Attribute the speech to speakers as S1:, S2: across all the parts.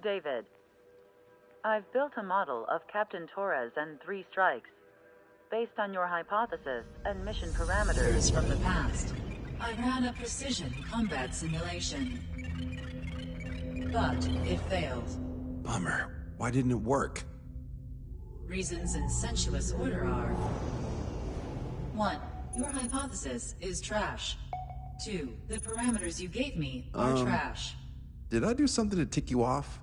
S1: David, I've built a model of Captain Torres and 3 strikes. Based on your hypothesis and mission parameters
S2: From the past, I ran a precision combat simulation. But it failed.
S3: Bummer. Why didn't it work?
S2: Reasons in sensuous order are: 1. Your hypothesis is trash. 2. The parameters you gave me are trash.
S3: Did I do something to tick you off?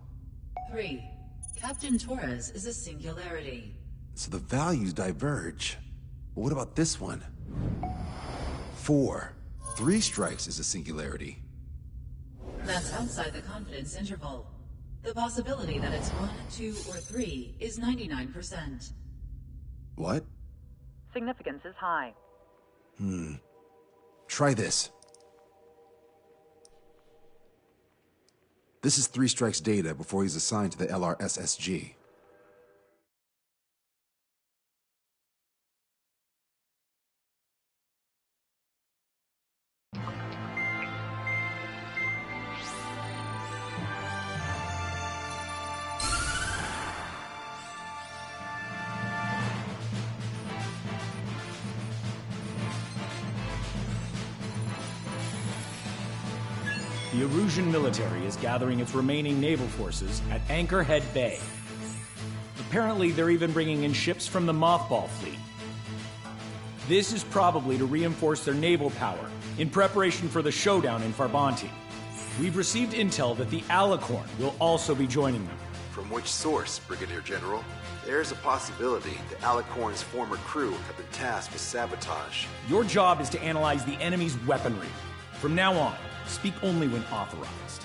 S2: 3. Captain Torres is a singularity.
S3: So the values diverge. But what about this one? 4. 3 strikes is a singularity.
S2: That's outside the confidence interval. The possibility that it's 1, 2, or 3 is 99%.
S3: What?
S1: significance is high.
S3: Try this. This is 3 Strike's data before he's assigned to the LRSSG.
S4: The Erusian military is gathering its remaining naval forces at Anchorhead Bay. Apparently, they're even bringing in ships from the Mothball fleet. This is probably to reinforce their naval power in preparation for the showdown in Farbanti. We've received intel that the Alicorn will also be joining them.
S5: From which source, Brigadier General? There's a possibility the Alicorn's former crew have been tasked with sabotage.
S4: Your job is to analyze the enemy's weaponry. From now on, speak only when authorized.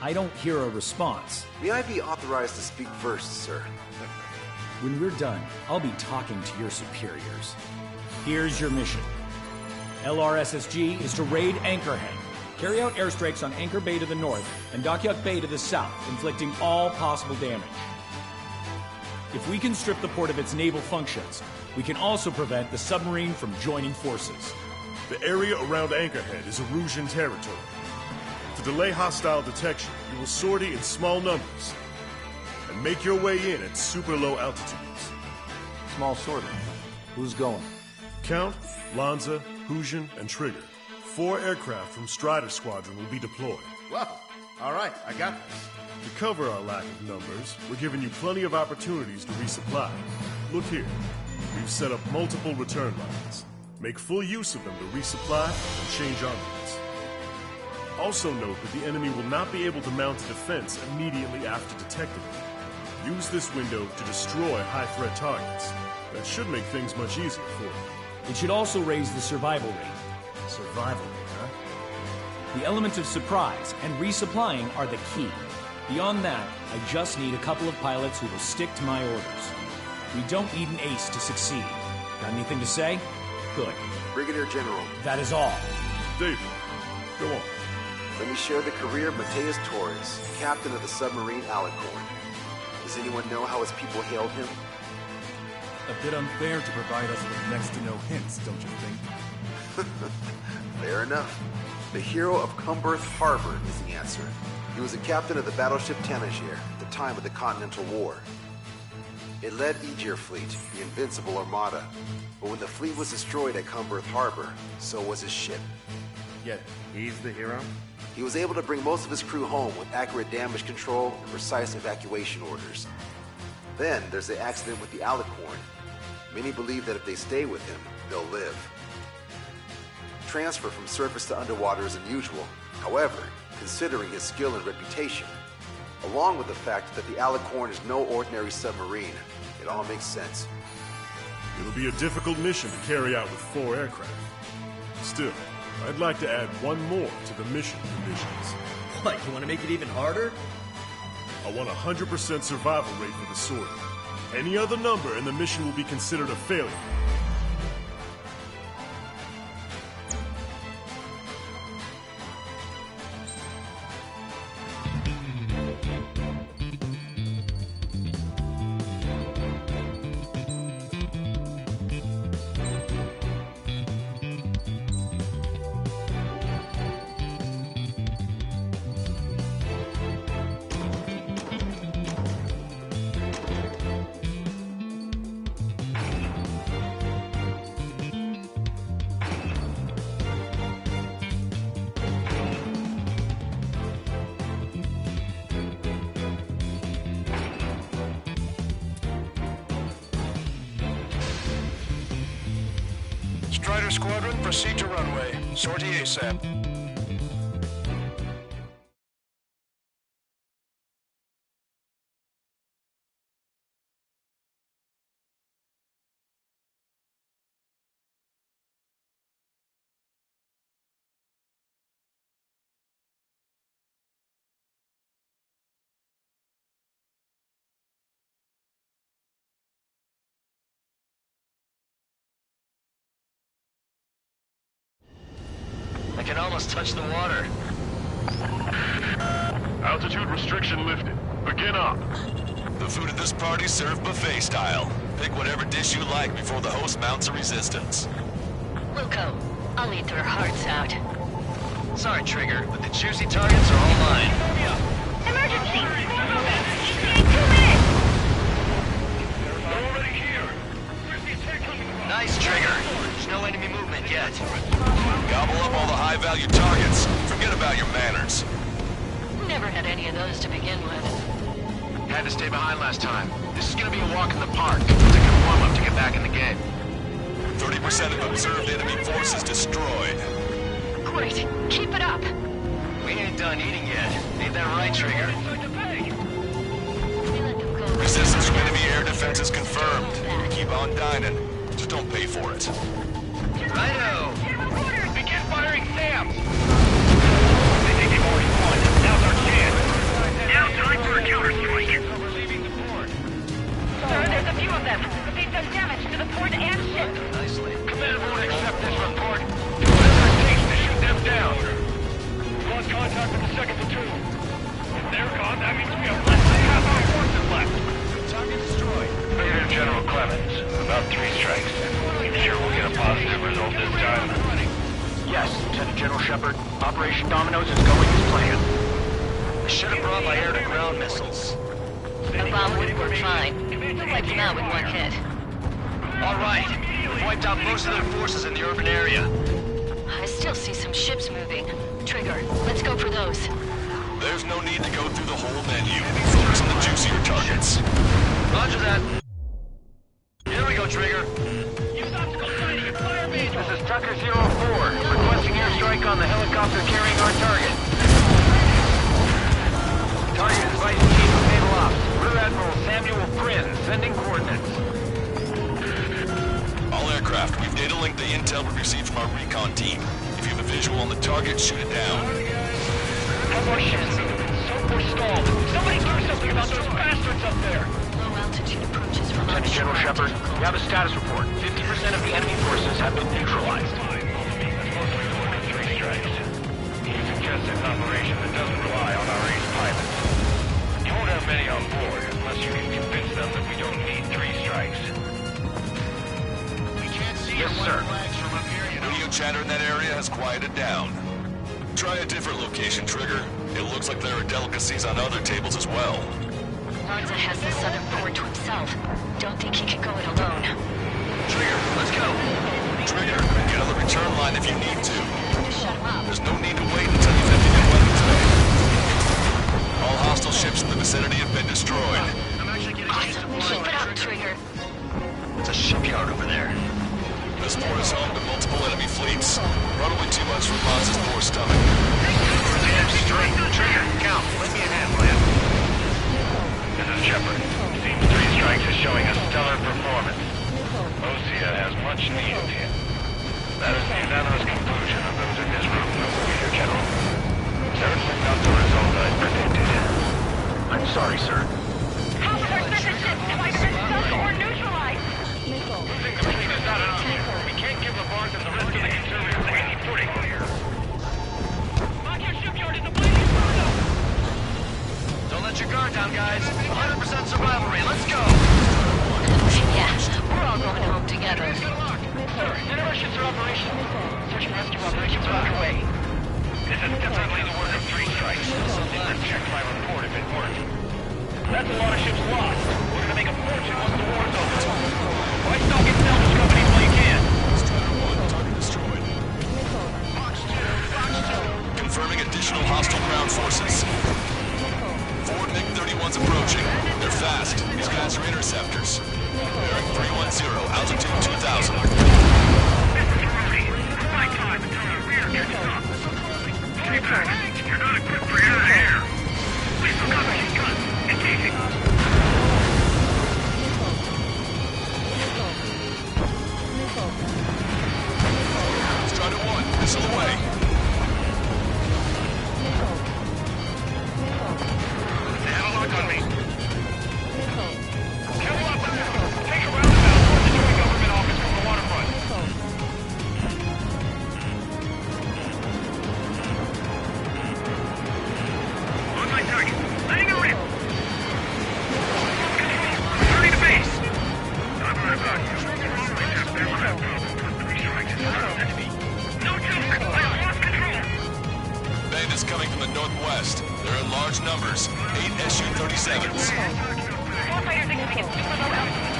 S4: I don't hear a response.
S5: May I be authorized to speak first, sir?
S4: When we're done, I'll be talking to your superiors. Here's your mission. LRSSG is to raid Anchorhead, carry out airstrikes on Anchor Bay to the north and Dockyuk Bay to the south, inflicting all possible damage. If we can strip the port of its naval functions, we can also prevent the submarine from joining forces.
S6: The area around Anchorhead is Erusian territory. To delay hostile detection, you will sortie in small numbers and make your way in at super low altitudes.
S7: Small sortie. Who's going?
S6: Count, Lanza, Hujan, and Trigger. 4 aircraft from Strider Squadron will be deployed.
S7: Well, all right, I got this.
S6: To cover our lack of numbers, we're giving you plenty of opportunities to resupply. Look here. We've set up multiple return lines. Make full use of them to resupply and change armaments. Also note that the enemy will not be able to mount a defense immediately after detecting them. Use this window to destroy high-threat targets. That should make things much easier for you.
S4: It should also raise the survival rate.
S7: Survival rate, huh?
S4: The element of surprise and resupplying are the key. Beyond that, I just need a couple of pilots who will stick to my orders. We don't need an ace to succeed. Got anything to say? Good.
S5: Brigadier General,
S4: That is all.
S6: David, go on.
S5: let me share the career of Mateus Torres, captain of the submarine Alicorn. Does anyone know how his people hailed him?
S8: A bit unfair to provide us with next to no hints, don't you think?
S5: Fair enough. The hero of Cumberth Harbor is the answer. He was a captain of the battleship Tanager at the time of the Continental War. It led Aegir Fleet, the Invincible Armada. But when the fleet was destroyed at Cumberth Harbor, so was his ship.
S7: Yet, he's the hero?
S5: He was able to bring most of his crew home with accurate damage control and precise evacuation orders. Then there's the accident with the Alicorn. Many believe that if they stay with him, they'll live. Transfer from surface to underwater is unusual. However, considering his skill and reputation, along with the fact that the Alicorn is no ordinary submarine, it all makes sense.
S6: It'll be a difficult mission to carry out with 4 aircraft. Still, I'd like to add one more to the mission conditions.
S9: What, you want to make it even harder?
S6: I want a 100% survival rate for the sortie. Any other number and the mission will be considered a failure.
S10: Strider Squadron, proceed to runway. Sortie ASAP.
S9: I can almost touch the water.
S6: Altitude restriction lifted. Begin up.
S11: The food at this party served buffet style. Pick whatever dish you like before the host mounts a resistance.
S12: Wilco, I'll eat their hearts out.
S9: Sorry, Trigger, but the juicy targets are all mine.
S12: Emergency! ETA 2 minutes!
S10: They're already here.
S9: Nice, Trigger. There's no enemy movement yet.
S11: Gobble up all the high-value targets. Forget about your manners.
S12: Never had any of those to begin with.
S10: Had to stay behind last time. This is gonna be a walk in the park. It's a good warm-up to get back in the game.
S11: 30% of observed enemy forces destroyed.
S12: Great. Keep it up.
S9: We ain't done eating yet. Ain't that right, Trigger?
S11: Resistance to enemy air defenses confirmed. Keep on dining. Just don't pay for it.
S9: Righto!
S10: Begin firing Sam! They think they've already won. Now's our chance. Now time for a counterstrike.
S12: Sir, there's a few of them. But they've done damage to the port and ship.
S9: Nicely.
S10: Command won't accept this report. Do whatever it takes to shoot them down. We've lost contact with the second platoon. If they're gone, that means we have less than half our forces left.
S9: Target destroyed.
S10: Brigadier General Clemens, about 3 strikes. Sure we'll get a positive result this time? Yes, Lieutenant General Shepard. Operation Dominoes is going as planned.
S9: I should have brought my air-to-ground missiles.
S12: A bomb would work fine. We'll wipe them out with one hit.
S9: All right. We've wiped out most of their forces in the urban area.
S12: I still see some ships moving. Trigger, let's go for those.
S11: There's no need to go through the whole menu. Focus on the juicier targets.
S9: Roger that. Here we go, Trigger.
S10: This is Tucker 04, requesting airstrike on the helicopter carrying our target. Target is Vice Chief of Naval Ops, Rear Admiral Samuel Prynn, sending coordinates.
S11: All aircraft, we've data linked the intel we received from our recon team. If you have a visual on the target, shoot it down.
S10: How about ships? So we're stalled. Somebody do something about those bastards up there.
S12: Low altitude approaches from
S10: Lieutenant General Shepard, we have a status report. 50% of the enemy forces have been neutralized. That's mostly the 3 strikes. He suggests an operation that doesn't rely on our ace pilots. You won't have many on board unless you can convince them that we don't need 3 strikes.
S11: We can't see
S10: yes, sir.
S11: Radio chatter in that area has quieted down. Try a different location, Trigger. It looks like there are delicacies on other tables as well.
S12: Lanza has the southern port to himself. Don't think he can go it alone.
S11: Trigger, let's go! Trigger, get on the return line if you need to.
S12: Shut him up.
S11: There's no need to wait until you've emptied your weapons bay. All hostile ships in the vicinity have been destroyed.
S12: Awesome. Keep it up, Trigger.
S9: It's a shipyard over there.
S11: This port is home to multiple enemy fleets. Probably too much for Lanza's poor stomach.
S10: Trigger, count. Lend me a hand, will you? This is Shepard. Seems 3 strikes is showing a stellar performance. Osea has much needed him. That is the unanimous conclusion of those in this room, Brigadier General. Certainly not the result I predicted. I'm sorry, sir.
S12: How was our second ship? Have I been sunk or neutralized?
S10: Losing the fleet is not an option. We can't give Labarth and the rest of the conservatives any footing. Rocket shipyard is a blazing inferno!
S9: Don't let your guard down, guys. 100% survival rate. Let's go!
S12: Yeah, we're all going home together.
S10: Sir, none of our ships are operational. Search and rescue operations are underway. This is definitely the work of 3 strikes. I'd check my report if it weren't. That's a lot of ships lost. We're gonna make a fortune once the war's over. Why stock in salvage companies while you can?
S11: Strider 1, target destroyed. Fox 2. Confirming additional hostile ground forces. 4 MiG-31s approaching. They're fast. These guys are interceptors. Bearing 310, altitude 2000.
S10: This is
S11: Missile away.
S10: They have a lock on me. Kill up. Take a roundabout towards the joint government office from the waterfront. On my target. Letting it rip. Returning to base. I'm right about you. No joke. I lost control.
S11: Bandits coming from the northwest. They're in large numbers. 8 Su-37s.
S12: Warfighters expect super low altitude.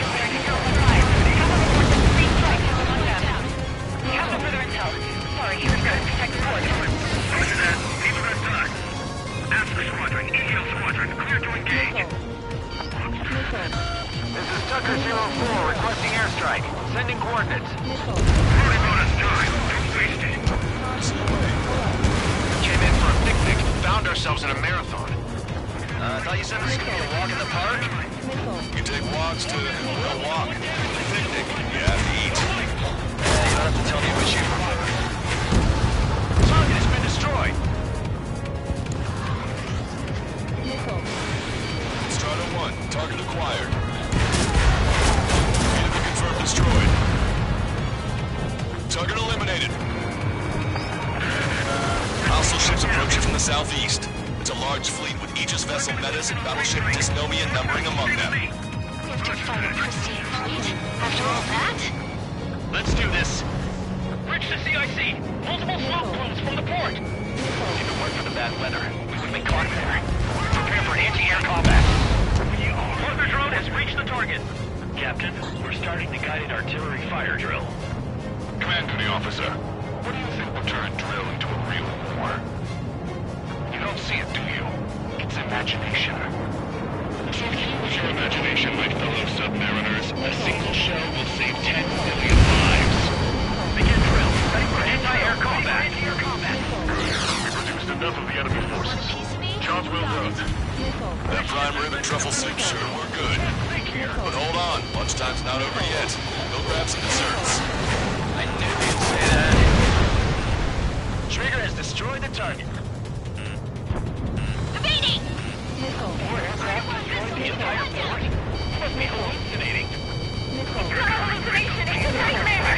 S12: We have no further intel. Sorry, we've got to protect the port.
S10: Roger that. Leave the rest to us. Alpha Squadron, EGL Squadron, clear to engage.
S9: This is Tucker 04 requesting airstrike. Sending coordinates.
S10: Running on us time. Don't waste it.
S9: Came in for a picnic. Found ourselves in a marathon. I thought you said this could be a walk in the park?
S11: You take walks to a walk. A picnic. You have to eat.
S9: Yeah, you don't have to tell me which you prefer. Target has been destroyed.
S11: Strata 1, target acquired. Vehicle confirmed destroyed. Target eliminated. Hostile ships approaching from the southeast. It's a large fleet with Aegis vessel Metis and battleship Dysnomia numbering among them.
S12: We have to fight a pristine fleet? After all that?
S10: Let's do this. Bridge to CIC. Multiple smoke plumes from the port. If it weren't for the bad weather, we would have been caught there. Prepare for anti-air combat. Mortar drone has reached the target. Captain, we're starting the guided artillery fire drill.
S6: Command duty officer. What do you think will turn drill into a real war?
S10: You don't see it, do you? It's imagination.
S6: Use your imagination, my fellow submariners. A single shell will save 10 million lives.
S10: Begin drill. Ready for anti-air combat.
S6: We've reduced enough of the enemy forces. Jobs well done.
S11: That prime rib and truffle soup sure were good. But hold on, lunchtime's not over yet. Go grab some desserts.
S9: I knew you'd say that. Trigger has destroyed the target.
S12: Evading!
S10: The entire fort? Must be hallucinating.
S12: Hallucination! It's a nightmare!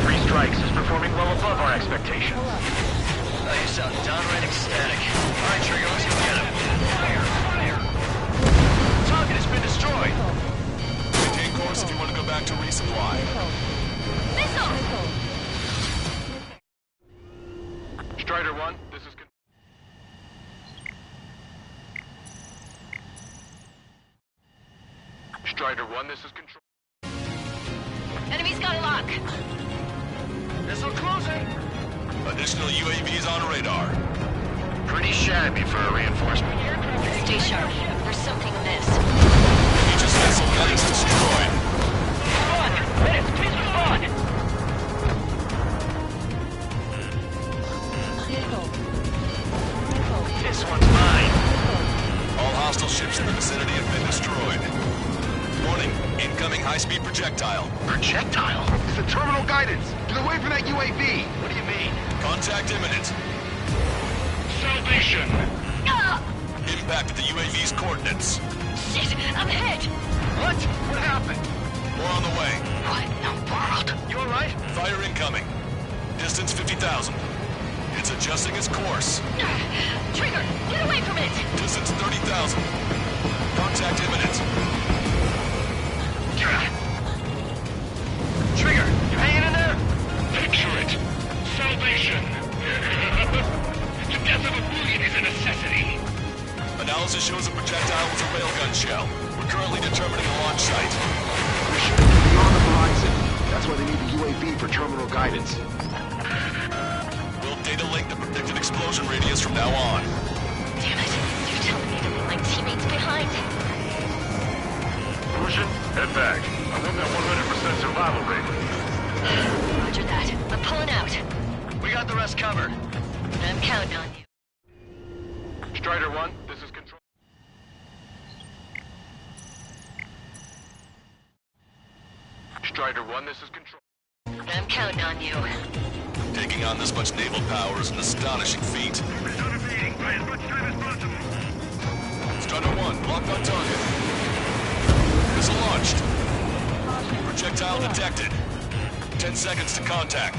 S10: 3 Strikes is performing well above our expectations.
S9: Oh, you sound downright ecstatic. All right, Trigger, let's go get him. Fire! Target has been destroyed.
S11: Maintain course if you want to go back to resupply.
S12: Missile!
S6: Strider 1, this is... Strider 1, this is control.
S12: Enemy's got a lock.
S9: Missile closing.
S11: Additional UAVs on radar.
S9: Pretty shabby for a reinforcement.
S12: Stay sharp. There's something amiss.
S11: Aegis vessel Metis destroyed.
S10: Respond! Metis, please respond!
S9: This one's mine.
S11: All hostile ships in the vicinity have been destroyed. Warning, incoming high-speed projectile.
S5: Projectile? It's the terminal guidance. Get away from that UAV.
S9: What do you mean?
S11: Contact imminent.
S10: Salvation!
S11: Impact at the UAV's coordinates.
S12: Shit! I'm hit!
S9: What? What happened?
S11: More on the way.
S12: What in the world?
S9: You all right?
S11: Fire incoming. Distance 50,000. It's adjusting its course.
S12: Trigger! Get away from it!
S11: Distance 30,000. Contact imminent.
S10: Trigger, you hanging in there? Picture it. Salvation. The death of a million is a necessity.
S11: Analysis shows the projectile was a railgun shell. We're currently determining a launch site.
S5: We're shooting beyond the horizon. That's why they need the UAV for terminal guidance.
S11: We'll data link the predicted explosion radius from now on.
S12: Damn it. You're telling me to leave my teammates behind.
S6: Lucian, head back. I want that 100% survival rate.
S12: Roger that. I'm pulling out.
S9: We got the rest covered.
S12: I'm counting on you.
S6: Strider 1, this is control. Strider 1, this is control.
S12: I'm counting on you.
S11: Taking on this much naval power is an astonishing feat. Strider 1, locked on target. Missile launched. Projectile detected. 10 seconds to contact.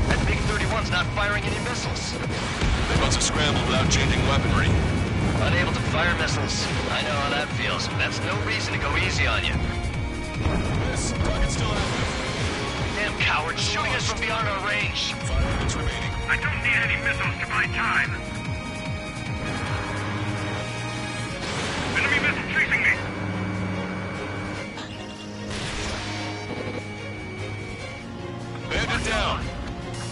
S9: That MiG-31's not firing any missiles.
S11: They must have scrambled without changing weaponry.
S9: Unable to fire missiles. I know how that feels. That's no reason to go easy on you.
S11: This target's still active.
S9: Damn cowards, shooting us from beyond our range.
S11: 5 minutes remaining.
S10: I don't need any missiles to buy time. Enemy missile chasing me.
S11: Bandit down.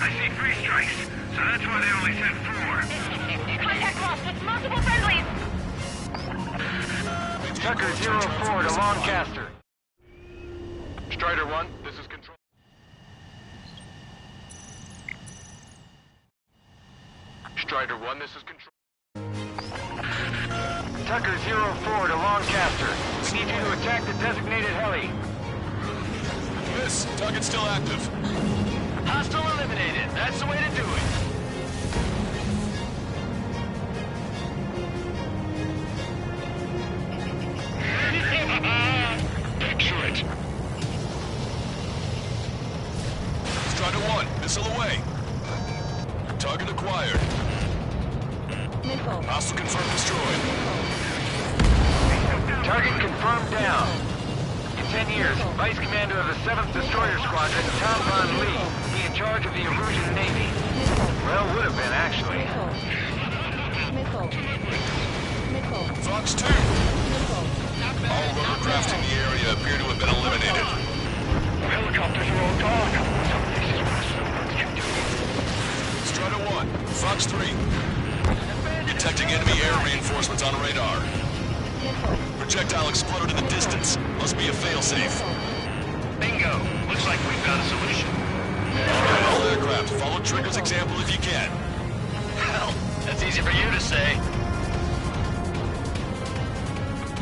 S10: I see 3 strikes, so that's why they only sent 4.
S12: Contact lost with multiple friendlies.
S10: Tucker 04 to Lancaster. Strider 1, this is control. Strider 1, this is control. Tucker 04 to Lancaster. We need you to attack the designated heli.
S11: This target's still active.
S9: Hostile eliminated. That's the way to do it.
S10: Picture it.
S11: Strider 1, missile away. Target acquired.
S12: Missile.
S11: Hostile confirmed destroyed.
S10: Target confirmed down. In 10 years, Vice Commander of the 7th Destroyer Squadron, Tom Von Lee, be in charge of the Erusian Navy. Well, would have been, actually.
S12: Missile. Missile.
S11: Fox 2.
S12: Missile.
S11: All rotorcraft in the area appear to have been eliminated.
S10: Helicopters are all gone.
S11: Strider 1, Fox 3. Detecting enemy air reinforcements on radar. Projectile exploded in the distance. Must be a failsafe.
S9: Bingo. Looks like we've got a solution.
S11: All aircraft, follow Trigger's example if you can.
S9: Hell, that's easy for you to say.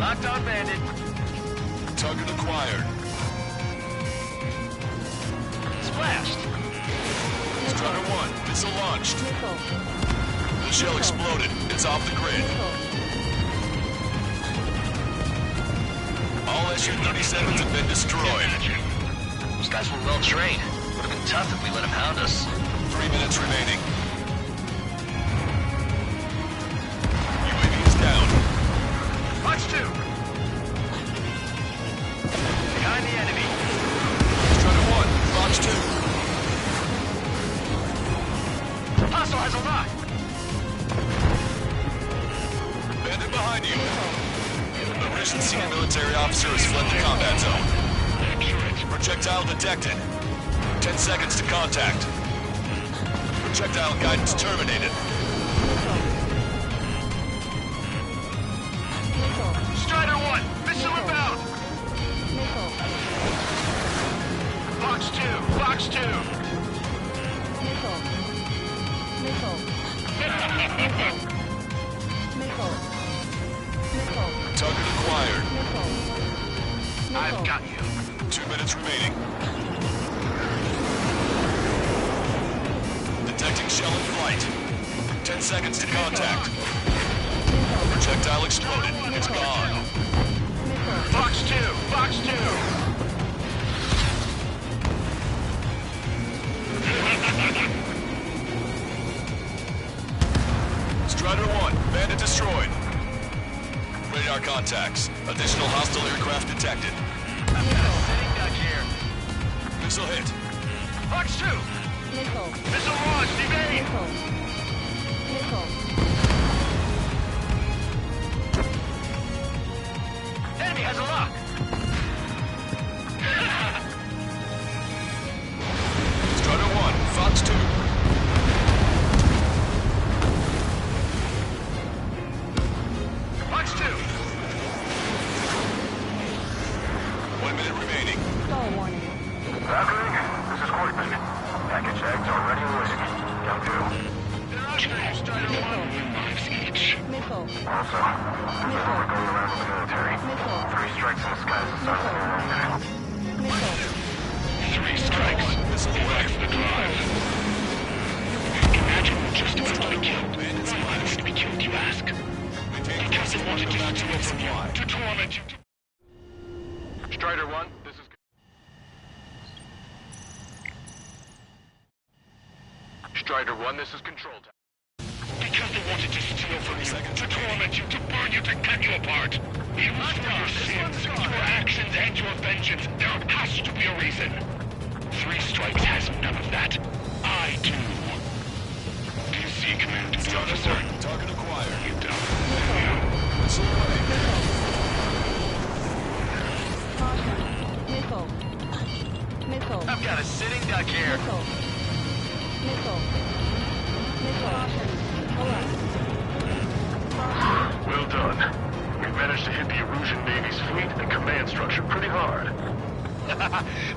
S9: Locked on Bandit.
S11: Target acquired.
S9: Splashed.
S11: Strider 1, missile launched. The shell exploded. It's off the grid. All Su-37s have been destroyed.
S9: Those guys were well trained. Would have been tough if we let them hound us.
S11: 3 minutes remaining. UAV is down.
S9: Fox 2. Behind the enemy.
S11: Strider 1, Fox 2.
S9: Hostile has a lock.
S11: Bandit behind you. A recent senior military officer has fled the combat zone. Projectile detected. 10 seconds to contact. Projectile guidance terminated.
S9: Strider 1, missile inbound. Fox 2, Fox 2.
S11: Target acquired.
S9: I've got you.
S11: 2 minutes remaining. Detecting shell in flight. 10 seconds to contact. Projectile exploded. It's gone.
S9: Fox 2, Fox 2.
S11: Strider 1, Bandit destroyed. Radar contacts. Additional hostile aircraft detected.
S9: Sitting duck here.
S11: Missile hit.
S9: Fox 2. Missile launched, evade. Enemy has a lock.
S11: Strider 1, Fox 2.
S9: Fox 2.
S11: 1 minute remaining.
S12: Stall warning.
S10: Valkyrie, this is Hortman. Package eggs are ready and waiting. Young 2.
S9: They're under you, Strider 1.
S12: Missile.
S10: Also, there's a rumor going around in the military. strikes in the sky to start the new round.
S11: 3 strikes. Missile away from the drive.
S10: Imagine just who wanted to kill. Why wanted to be killed, you ask? Because they wanted to steal from you, to torment you.
S13: Strider 1, this is... Strider 1, this is Control Tower.
S10: Because they wanted to steal from you, to torment you, to burn you, to cut you apart. It was for your sins, your actions, and your vengeance. There has to be a reason. 3 strikes has none of that. I do. Do you see, Command Officer?
S11: Target acquired.
S10: You don't.
S11: Missile away.
S14: Missile.
S9: I've got a sitting duck here.
S14: Missile.
S13: Well done. We've managed to hit the Erusian Navy's fleet and command structure pretty hard.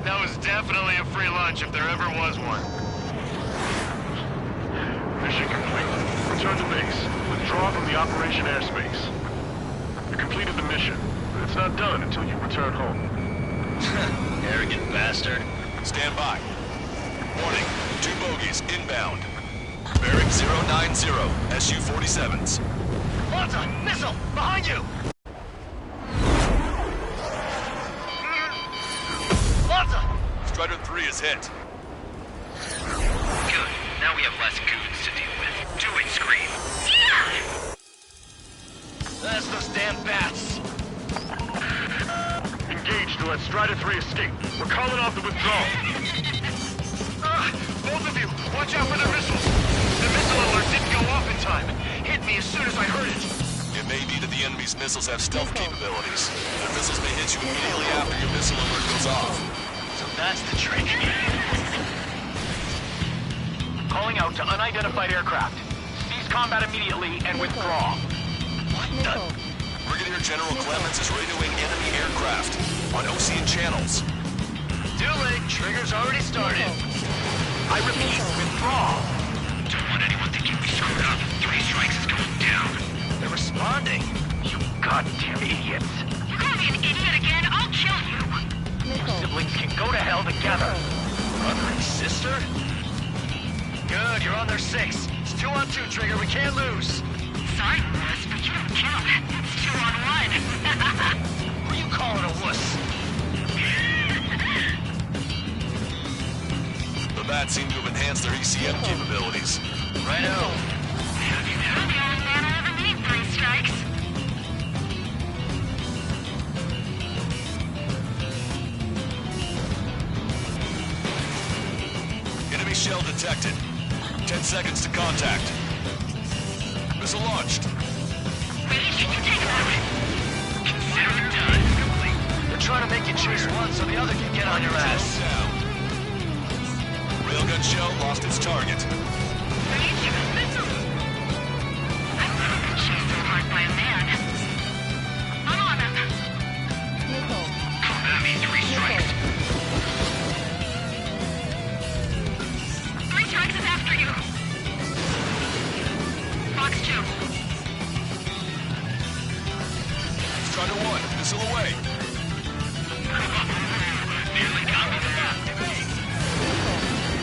S9: That was definitely a free lunch if there ever was one.
S13: Mission complete. Return to base. Withdraw from the Operation Airspace. You completed the mission, but it's not done until you return home.
S9: Arrogant bastard.
S11: Stand by. Warning. 2 bogies inbound. Bearing 090. SU-47s.
S9: Malta! Missile! Behind you! Malta!
S11: Strider 3 is hit.
S9: Good. Now we have less goons to deal with. Do it, Scream. That's those damn bats.
S13: Engage to let Strider 3 escape. We're calling off the withdrawal.
S9: Both of you, watch out for the missiles. The missile alert didn't go off in time. Hit me as soon as I heard it.
S11: It may be that the enemy's missiles have stealth capabilities. Their missiles may hit you immediately after your missile alert goes off.
S9: So that's the trick. Calling out to unidentified aircraft. Cease combat immediately and withdraw. What the?
S11: Brigadier General Clemens is radioing enemy aircraft on Ocean channels.
S9: Too late. Trigger's already started. I repeat, withdraw. Don't want anyone thinking we screwed up. 3 strikes is going down. They're responding. You goddamn idiots.
S12: You call me an idiot again, I'll kill you.
S9: Siblings can go to hell together. Brother and sister? Good, you're on their 6. It's 2 on 2, Trigger. We can't lose.
S12: Sorry, wuss, but you don't count. It's 2 on 1.
S9: Who are you calling a wuss?
S11: The bats seem to have enhanced their ECM capabilities.
S9: Righto.
S12: I'm the only man I ever need 3 strikes.
S11: Enemy shell detected. 10 seconds to contact. Missile launched.
S12: Ready? Can you take him out?
S9: Consider it done. They're trying to make you choose one so the other can get on your ass.
S11: Down. Railgun shell lost its target.
S12: Ready? Missile. I've never been chased so hard by a man. I'm on him.
S9: Come at me, 3 strikes.
S12: 3 strikes is after you. Fox 2.
S11: Strider 1, missile away.
S9: Nearly got me there.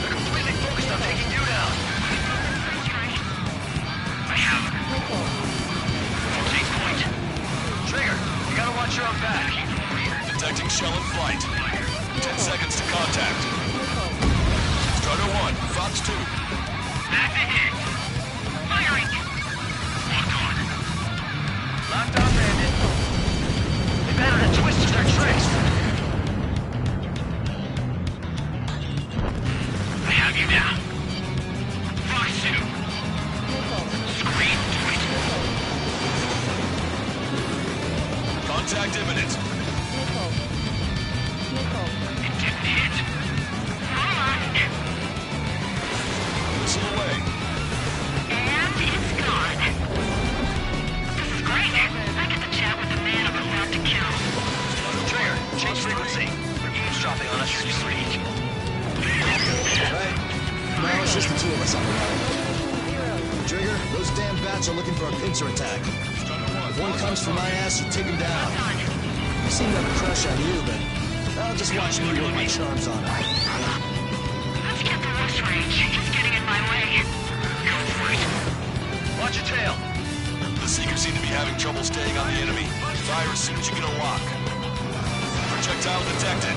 S9: They're completely focused on taking you down. I have him. Take point. Trigger, you gotta watch your own back.
S11: Detecting shell in flight. 10 seconds to contact. Strider 1, Fox 2.
S9: Back to hit.
S12: Firing.
S9: Locked on. Locked on, Bandit. They better have twisted their tricks. I have you now. Fox 2. Screen point.
S11: Contact imminent.
S9: It didn't hit.
S11: Missile away.
S12: And it's gone. This is great. I get to chat with the man I'm about to kill.
S9: Trigger, change frequency. They're eavesdropping on us as we speak.
S3: Right? No, it's just the 2 of us on the line. Trigger, those damn bats are looking for a pincer attack. If one comes for my ass, you take him down.
S15: I seem to have a crush on you, but I'll just watch me work my charms on her.
S12: Let's get the loose range. He's getting in my way.
S9: Go for it. Watch your tail.
S11: The Seekers seem to be having trouble staying on the enemy. Fire as soon as you get a lock. Projectile detected.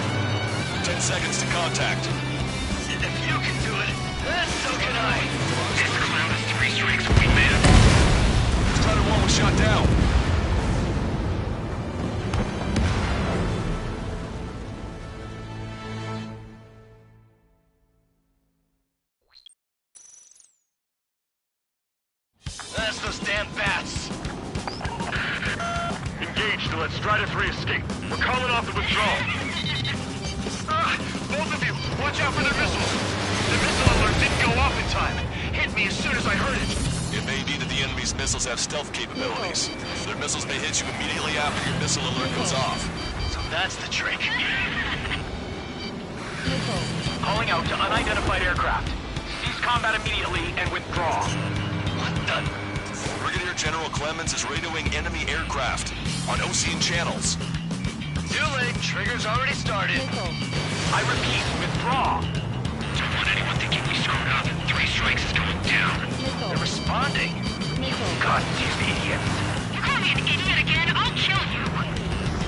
S11: 10 seconds to contact.
S9: If you can do it, then so can I. This clown has 3 strikes, wingman.
S11: Strider 1 was shot down.
S9: That's those damn bats.
S13: Engage to let Strider 3 escape. We're calling off the withdrawal.
S9: Both of you, watch out for their missiles. The missile alert didn't go off in time. Hit me as soon as I heard it.
S11: It may be that the enemy's missiles have stealth capabilities. Their missiles may hit you immediately after your missile alert goes off.
S9: So that's the trick. Calling out to unidentified aircraft. Cease combat immediately and withdraw. What the?
S11: Brigadier General Clemens is radioing enemy aircraft on Ocean channels.
S9: Too late. Trigger's already started. I repeat, withdraw.
S12: Don't want anyone thinking we screwed up. 3 strikes is going down.
S9: They're responding. You goddamn idiots.
S12: You call me an idiot again, I'll kill you.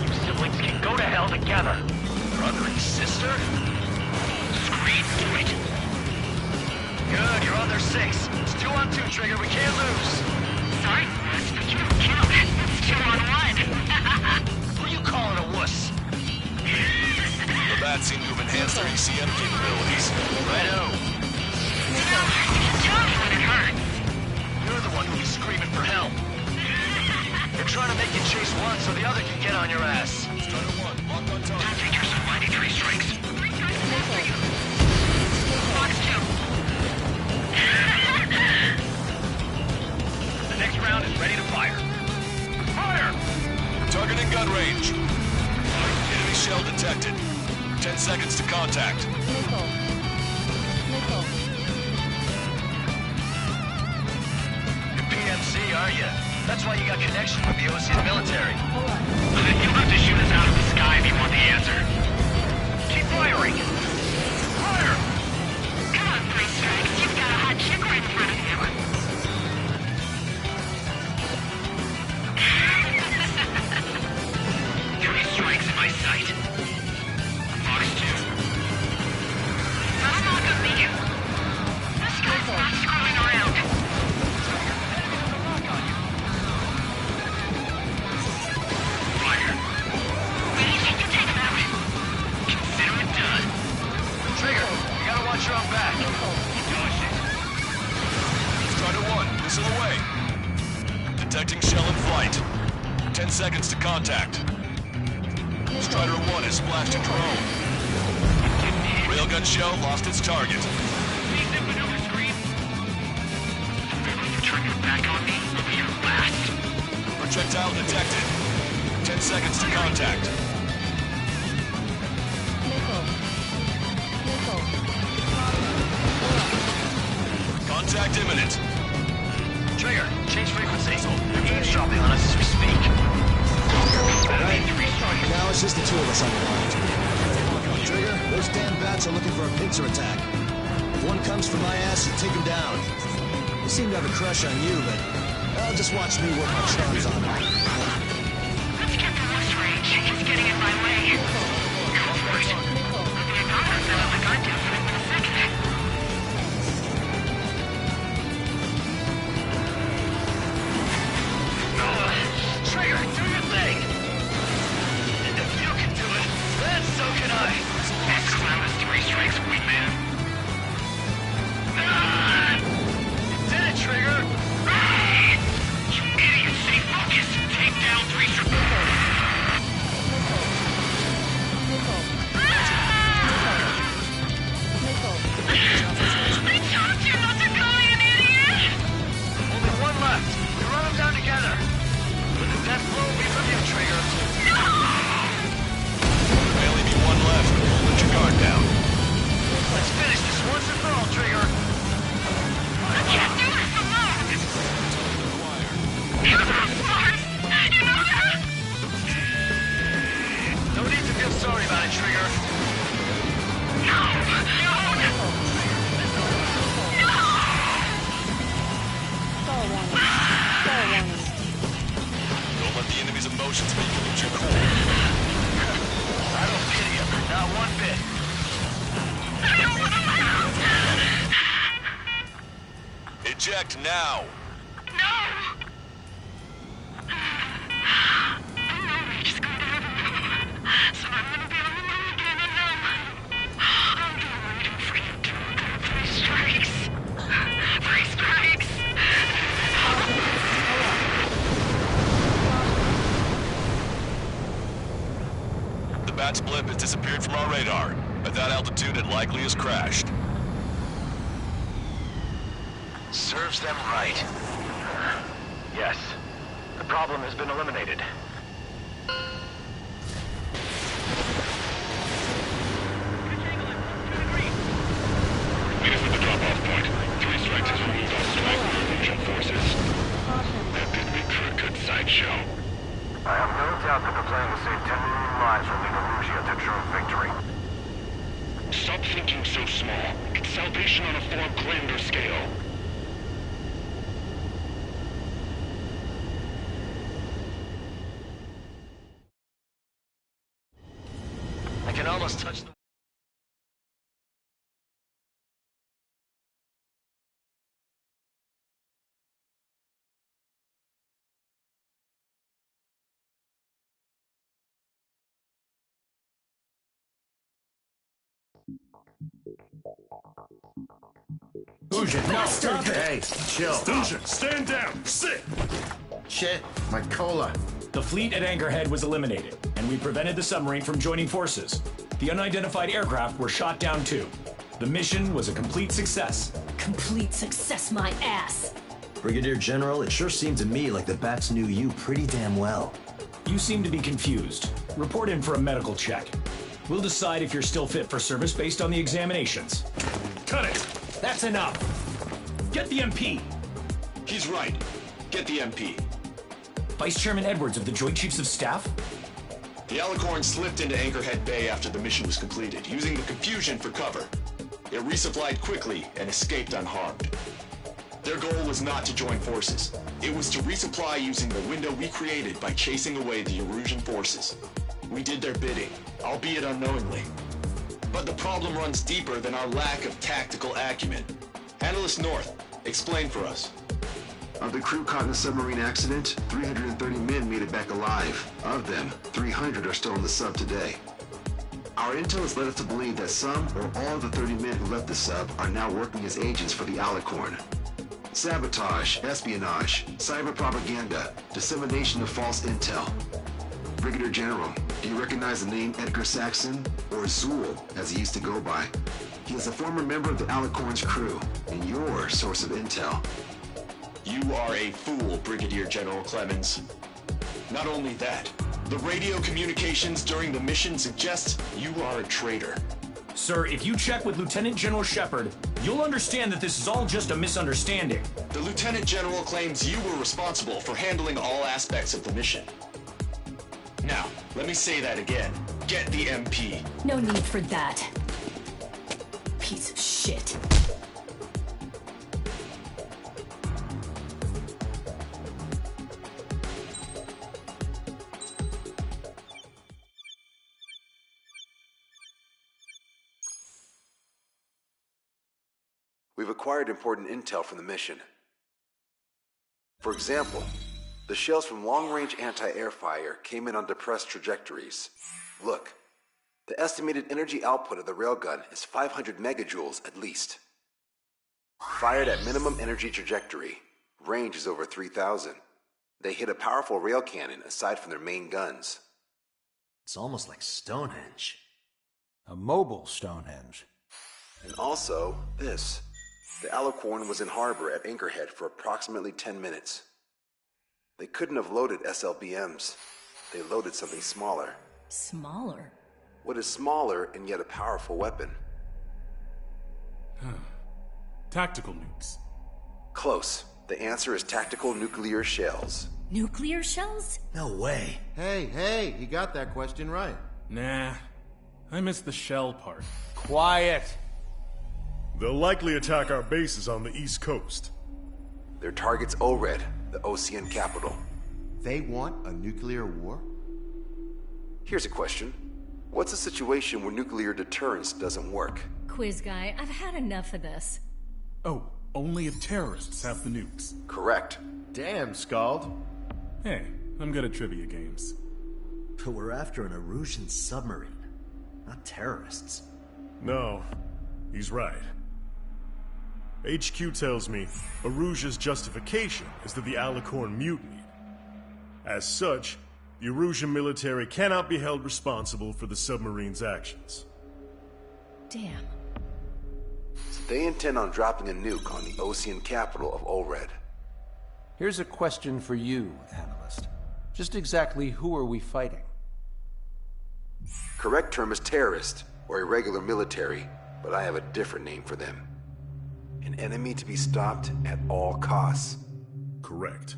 S9: You siblings can go to hell together. Brother and sister?
S12: Scream to it.
S9: Good, you're on their 6. It's 2 on 2, Trigger. We can't lose.
S12: Sorry, wuss, but you don't count. It's 2 on 1.
S9: Who you calling a wuss?
S11: The bats seem to have enhanced their ECM capabilities.
S9: Righto.
S12: You can tell me when it hurts.
S9: You're the one who'll be screaming for help. They're trying to make you chase one so the other can get on your ass.
S11: Strider 1, locked on target.
S12: Don't think you're so mighty. 3 strikes. 3 strikes after you. Fox 2.
S9: The next round is ready to fire. Fire!
S11: Target in gun range. Enemy shell detected. 10 seconds to contact.
S9: You're PMC, are you? That's why you got connection with the Ocean military.
S12: Then you'll have to shoot us out of the sky if you want the answer.
S9: Keep firing! Fire!
S12: Come on, 3 strikes. You've got a hot chick right in front of you.
S9: 3 strikes in my sight.
S12: Fox 2. Don't knock on me. This guy's not screwing around.
S9: Fire!
S12: Wait, you can take him out.
S9: Consider it done. Trigger, you gotta watch your own back.
S11: Strider 1, missile away. Detecting shell in flight. 10 seconds to contact. Strider 1 has splashed a drone. Railgun shell lost its target.
S9: Please do maneuver screen.
S12: If you turn your back on me, I'll be your last.
S11: Projectile detected. 10 seconds to contact. Contact imminent.
S9: Trigger, change frequency. They're eavesdropping on us as we speak.
S15: Now it's just the 2 of us on the line. Trigger, those damn bats are looking for a pincer attack. If one comes for my ass, you take him down. They seem to have a crush on you, but I'll just watch me work my charms on her.
S12: Let's get the loose range. He's getting in my way. Go for it. I'll be a goner if I let my guard down for him in a second.
S9: Trigger, do your thing! If you can do it, then so can I!
S12: That clown has 3 strikes, wingman.
S9: You did it, Trigger!
S12: You idiot, stay focused.
S9: it, Trigger.
S11: Don't let the enemy's emotions make you lose your cool.
S9: I don't pity him, not one bit.
S11: Eject now. The Bat's blip has disappeared from our radar. At that altitude, it likely has crashed.
S9: Serves them right. Yes. The problem has been eliminated.
S13: Meet us at the drop-off point. 3 strikes has removed all strike from Erusian forces. That did make for a good sideshow.
S10: I have no doubt that they're planning to save 10 million lives from leaving Erusia to true victory.
S13: Stop thinking so small. It's salvation on a far grander scale.
S9: I can almost touch the...
S7: Fusion, no, stop it! Hey, chill.
S6: Fusion, stand down! Sit!
S7: Shit, my cola.
S4: The fleet at Anchorhead was eliminated, and we prevented the submarine from joining forces. The unidentified aircraft were shot down too. The mission was a complete success.
S16: Complete success, my ass!
S15: Brigadier General, it sure seemed to me like the Bats knew you pretty damn well.
S4: You seem to be confused. Report in for a medical check. We'll decide if you're still fit for service based on the examinations.
S6: Cut it!
S4: That's enough! Get the MP!
S11: He's right. Get the MP.
S4: Vice Chairman Edwards of the Joint Chiefs of Staff?
S11: The Alicorn slipped into Anchorhead Bay after the mission was completed, using the confusion for cover. It resupplied quickly and escaped unharmed. Their goal was not to join forces. It was to resupply using the window we created by chasing away the Erusian forces. We did their bidding, albeit unknowingly. But the problem runs deeper than our lack of tactical acumen. Analyst North, explain for us.
S5: Of the crew caught in the submarine accident, 330 men made it back alive. Of them, 300 are still in the sub today. Our intel has led us to believe that some or all of the 30 men who left the sub are now working as agents for the Alicorn. Sabotage, espionage, cyber propaganda, dissemination of false intel. Brigadier General, do you recognize the name Edgar Saxon, or Zool, as he used to go by? He is a former member of the Alicorn's crew, and your source of intel.
S11: You are a fool, Brigadier General Clemens. Not only that, the radio communications during the mission suggest you are a traitor.
S4: Sir, if you check with Lieutenant General Shepard, you'll understand that this is all just a misunderstanding.
S11: The Lieutenant General claims you were responsible for handling all aspects of the mission. Now, let me say that again. Get the MP.
S16: No need for that. Piece of shit.
S5: We've acquired important intel from the mission. For example, the shells from long-range anti-air fire came in on depressed trajectories. Look, the estimated energy output of the railgun is 500 megajoules at least. Fired at minimum energy trajectory, range is over 3,000. They hit a powerful rail cannon aside from their main guns.
S15: It's almost like Stonehenge.
S7: A mobile Stonehenge.
S5: And also, this. The Alicorn was in harbor at Anchorhead for approximately 10 minutes. They couldn't have loaded SLBMs. They loaded something smaller.
S16: Smaller?
S5: What is smaller and yet a powerful weapon?
S8: Tactical nukes.
S5: Close. The answer is tactical nuclear shells.
S16: Nuclear shells?
S15: No way.
S7: Hey, he got that question right.
S8: Nah. I missed the shell part.
S7: Quiet!
S6: They'll likely attack our bases on the East Coast.
S5: Their target's ORED, the Osean capital.
S7: They want a nuclear war?
S5: Here's a question. What's a situation where nuclear deterrence doesn't work?
S17: Quiz guy, I've had enough of this.
S8: Oh, only if terrorists have the nukes.
S5: Correct.
S7: Damn, Scald.
S8: Hey, I'm good at trivia games.
S15: But we're after an Erusian submarine, not terrorists.
S6: No, he's right. HQ tells me Erusia's justification is that the Alicorn mutinied. As such, the Erusian military cannot be held responsible for the submarine's actions.
S17: Damn.
S5: So they intend on dropping a nuke on the Osean capital of ORED.
S7: Here's a question for you, analyst. Just exactly who are we fighting?
S5: Correct term is terrorist, or irregular military, but I have a different name for them. An enemy to be stopped at all costs.
S6: Correct.